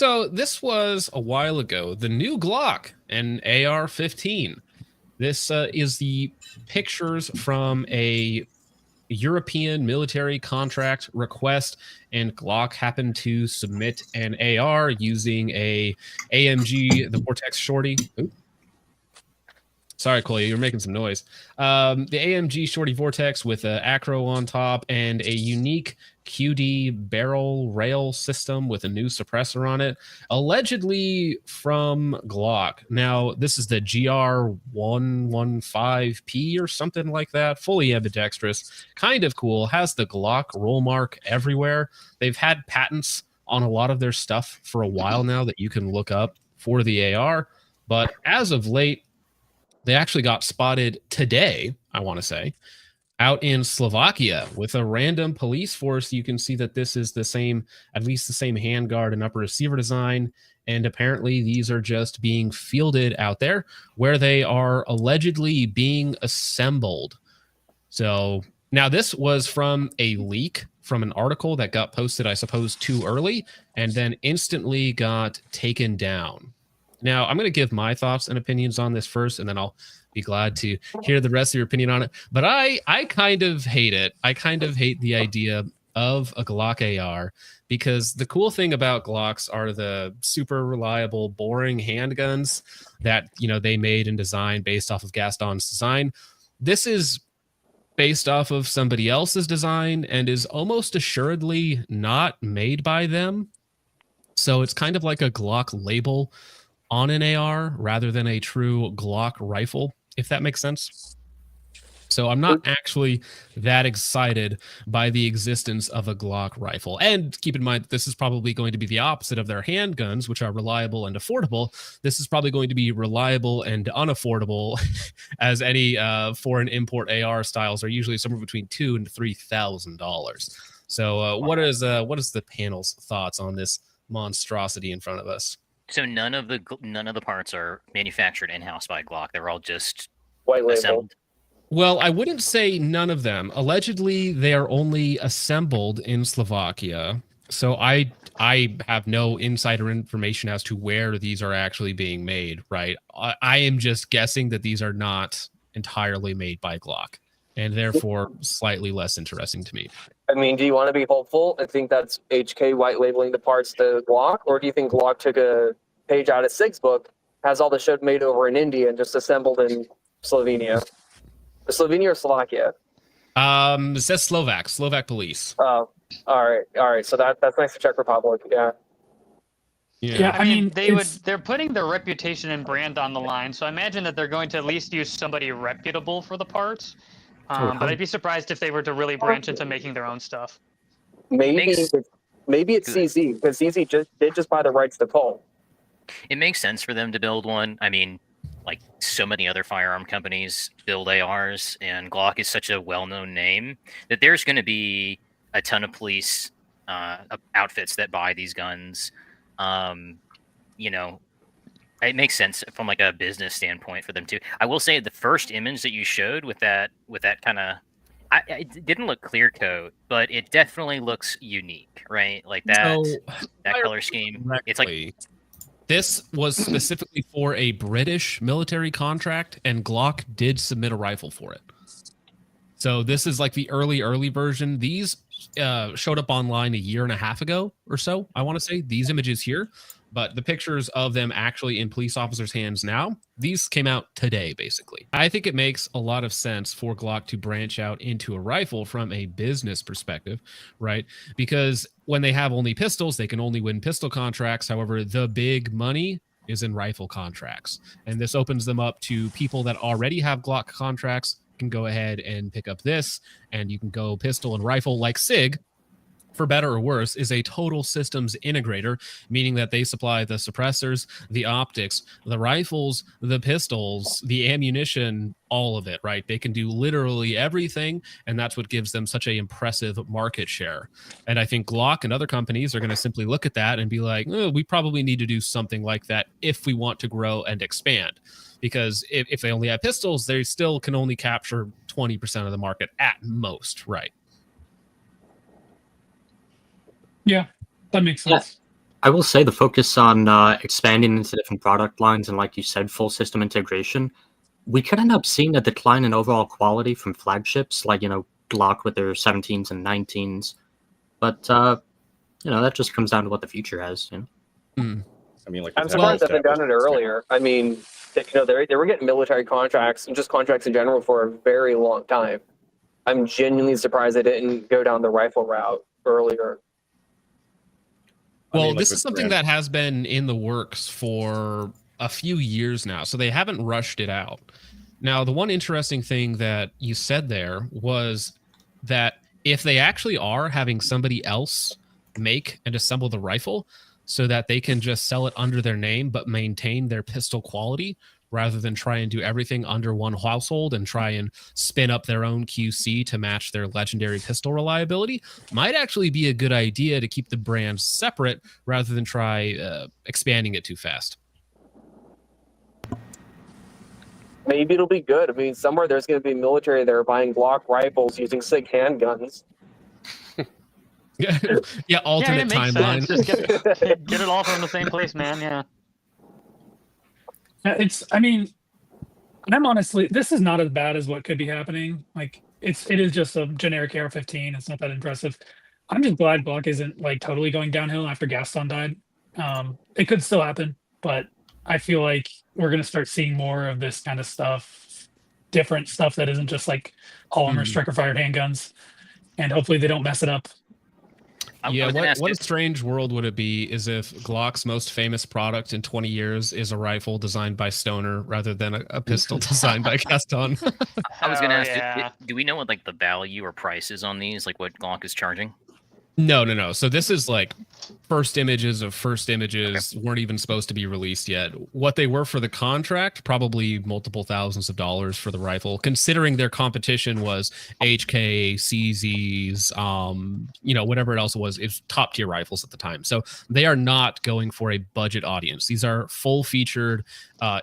So this was a while ago. The new Glock, an AR-15. This is the pictures from a European military contract request, and Glock happened to submit an AR using a AMG, the Vortex Shorty. Ooh. Sorry, Coley, you're making some noise. The AMG Shorty Vortex with an acro on top and a unique QD barrel rail system with a new suppressor on it, allegedly from Glock. Now, this is the GR115P or something like that, fully ambidextrous, kind of cool, has the Glock roll mark everywhere. They've had patents on a lot of their stuff for a while now that you can look up for the AR, but as of late, they actually got spotted today, I want to say, out in Slovakia with a random police force. You can see that this is the same, at least the same handguard and upper receiver design. And apparently these are just being fielded out there where they are allegedly being assembled. So now this was from a leak from an article that got posted, I suppose, too early and then instantly got taken down. Now, I'm going to give my thoughts and opinions on this first, and then I'll be glad to hear the rest of your opinion on it. But I kind of hate it. I kind of hate the idea of a Glock AR because the cool thing about Glocks are the super reliable, boring handguns that, you know, they made and designed based off of Gaston's design. This is based off of somebody else's design and is almost assuredly not made by them. So it's kind of like a Glock label on an AR rather than a true Glock rifle, if that makes sense. So I'm not actually that excited by the existence of a Glock rifle. And keep in mind, this is probably going to be the opposite of their handguns, which are reliable and affordable. This is probably going to be reliable and unaffordable, as any foreign import AR styles are usually somewhere between $2,000 and $3,000. So what is the panel's thoughts on this monstrosity in front of us? So none of the parts are manufactured in-house by Glock. They're all just white label. Assembled. Well, I wouldn't say none of them. Allegedly, they are only assembled in Slovakia. So I have no insider information as to where these are actually being made, right? I am just guessing that these are not entirely made by Glock, and therefore slightly less interesting to me. I mean, do you want to be hopeful and think that's HK white labeling the parts to Glock? Or do you think Glock took a page out of Sig's book, has all the shit made over in India and just assembled in Slovenia? Slovenia or Slovakia? It says Slovak Police. Oh, all right. So that's nice for Czech Republic. Yeah. Yeah, I mean, they're putting their reputation and brand on the line, so I imagine that they're going to at least use somebody reputable for the parts. But I'd be surprised if they were to really branch into making their own stuff. Maybe it's CZ, because CZ did just buy the rights to Cole. It makes sense for them to build one. I mean, like so many other firearm companies build ARs, and Glock is such a well-known name that there's going to be a ton of police outfits that buy these guns. You know, it makes sense from like a business standpoint for them too. I will say the first image that you showed with that kind of, it didn't look clear coat, but it definitely looks unique, right? Like that color scheme. It's like this was specifically for a British military contract, and Glock did submit a rifle for it. So this is like the early version. These showed up online a year and a half ago or so, I want to say, these images here. But the pictures of them actually in police officers' hands now, these came out today, basically. I think it makes a lot of sense for Glock to branch out into a rifle from a business perspective, right? Because when they have only pistols, they can only win pistol contracts. However, the big money is in rifle contracts. And this opens them up to people that already have Glock contracts can go ahead and pick up this, and you can go pistol and rifle like SIG, for better or worse, is a total systems integrator, meaning that they supply the suppressors, the optics, the rifles, the pistols, the ammunition, all of it, right? They can do literally everything, and that's what gives them such an impressive market share. And I think Glock and other companies are going to simply look at that and be like, oh, we probably need to do something like that if we want to grow and expand. Because if they only have pistols, they still can only capture 20% of the market at most, right? Yeah, that makes sense. I will say the focus on expanding into different product lines and, like you said, full system integration, we could end up seeing a decline in overall quality from flagships like, Glock with their 17s and 19s. But, that just comes down to what the future has. Mm. I mean, like I'm surprised that they've done it earlier. I mean, they were getting military contracts and just contracts in general for a very long time. I'm genuinely surprised they didn't go down the rifle route earlier. Well, this is something that has been in the works for a few years now, so they haven't rushed it out. Now, the one interesting thing that you said there was that if they actually are having somebody else make and assemble the rifle so that they can just sell it under their name but maintain their pistol quality rather than try and do everything under one household and try and spin up their own QC to match their legendary pistol reliability, might actually be a good idea to keep the brands separate rather than try expanding it too fast. Maybe it'll be good. I mean, somewhere there's going to be military that are buying Glock rifles using SIG handguns. Yeah, alternate timeline. Just get it all from the same place, man. Yeah. I'm honestly, this is not as bad as what could be happening. Like, it is just a generic AR-15. It's not that impressive. I'm just glad Glock isn't like totally going downhill after Gaston died. It could still happen, but I feel like we're gonna start seeing more of this kind of stuff, different stuff that isn't just like polymer striker fired handguns, and hopefully they don't mess it up. Yeah, what a strange world would it be is if Glock's most famous product in 20 years is a rifle designed by Stoner rather than a pistol designed by Gaston. I was going to ask, do we know what like the value or price is on these, like what Glock is charging? No. So this is like first images weren't even supposed to be released yet. What they were for the contract, probably multiple thousands of dollars for the rifle, considering their competition was HK, CZs, whatever else it was top tier rifles at the time. So they are not going for a budget audience. These are full featured,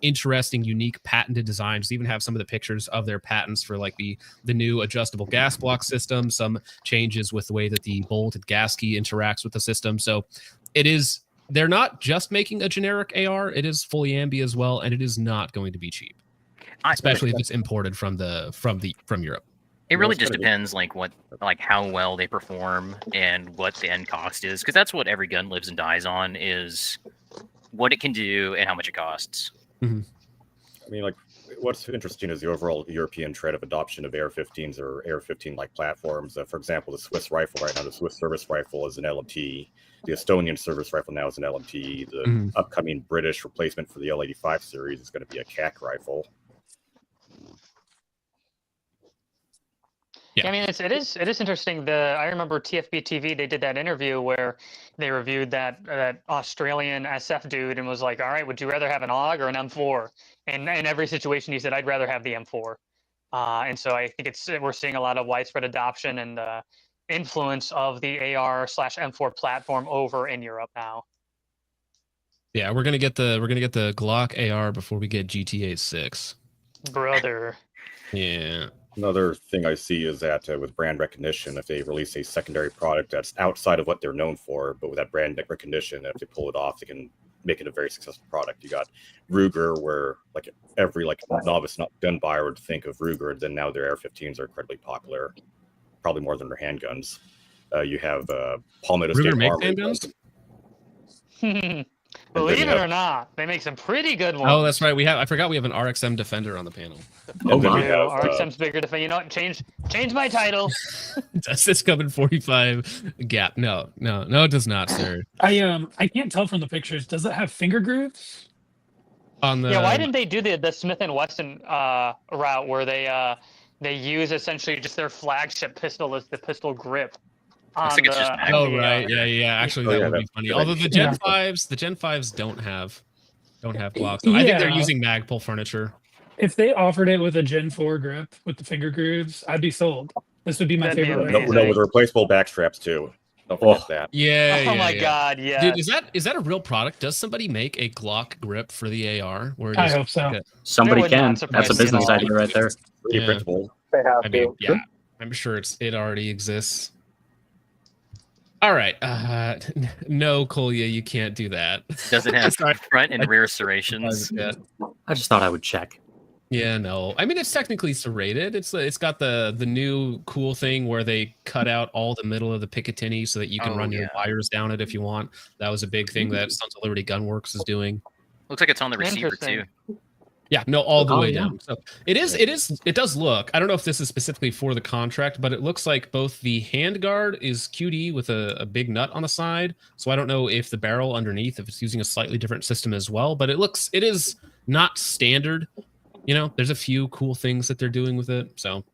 interesting, unique, patented designs. They even have some of the pictures of their patents for like the new adjustable gas block system, some changes with the way that the bolted gas key interacts with the system. So they're not just making a generic AR, it is fully ambi as well, and it is not going to be cheap, especially if it's imported from Europe. It really just depends like how well they perform and what the end cost is, because that's what every gun lives and dies on, is what it can do and how much it costs. Mm-hmm. I mean, like, what's interesting is the overall European trend of adoption of AR-15s or AR-15-like platforms. For example, the Swiss rifle right now, the Swiss service rifle is an LMT. The Estonian service rifle now is an LMT. The upcoming British replacement for the L85 series is going to be a CAC rifle. Yeah, I mean, it is interesting. I remember TFB TV, they did that interview where they reviewed that Australian SF dude and was like, all right, would you rather have an AUG or an M4? And in every situation, he said, I'd rather have the M4. And so I think we're seeing a lot of widespread adoption and influence of the AR/M4 platform over in Europe now. Yeah, we're gonna get the Glock AR before we get GTA 6. Brother. Yeah. Another thing I see is that with brand recognition, if they release a secondary product that's outside of what they're known for, but with that brand recognition, if they pull it off, they can make it a very successful product. You got Ruger, where like every novice gun buyer would think of Ruger. Then now their AR-15s are incredibly popular, probably more than their handguns. You have Palmetto State Ruger make Armory. handguns? Believe it or not, they make some pretty good ones. Oh, that's right. I forgot we have an RXM Defender on the panel. Oh my! RXM's bigger Defender. You know what? Change my title. Does this come in 45 gap? No, it does not, sir. I can't tell from the pictures. Does it have finger grooves? Why didn't they do the Smith & Wesson route where they use essentially just their flagship pistol as the pistol grip? Right. Yeah. Actually, that would be funny. Although the Gen 5s don't have Glocks. So I think they're using Magpul furniture. If they offered it with a Gen 4 grip with the finger grooves, I'd be sold. This would be my favorite. No, with replaceable back straps too. Don't forget that. Yeah. Oh my God, yeah. Dude, is that a real product? Does somebody make a Glock grip for the AR? I hope so. Okay. Somebody can. That's a business idea right there. 3D printable. They have to. Yeah, I'm sure it already exists. All right. No, Kolya, you can't do that. Does it have Sorry. front and rear serrations? I just thought I would check. Yeah, no. I mean, it's technically serrated. It's got the new cool thing where they cut out all the middle of the Picatinny so that you can run your wires down it if you want. That was a big thing that Sons of Liberty Gunworks is doing. Looks like it's on the receiver too. Yeah, no, all the way yeah. down. So it does look. I don't know if this is specifically for the contract, but it looks like both the handguard is QD with a big nut on the side. So I don't know if the barrel underneath, if it's using a slightly different system as well, but it is not standard. You know, there's a few cool things that they're doing with it. So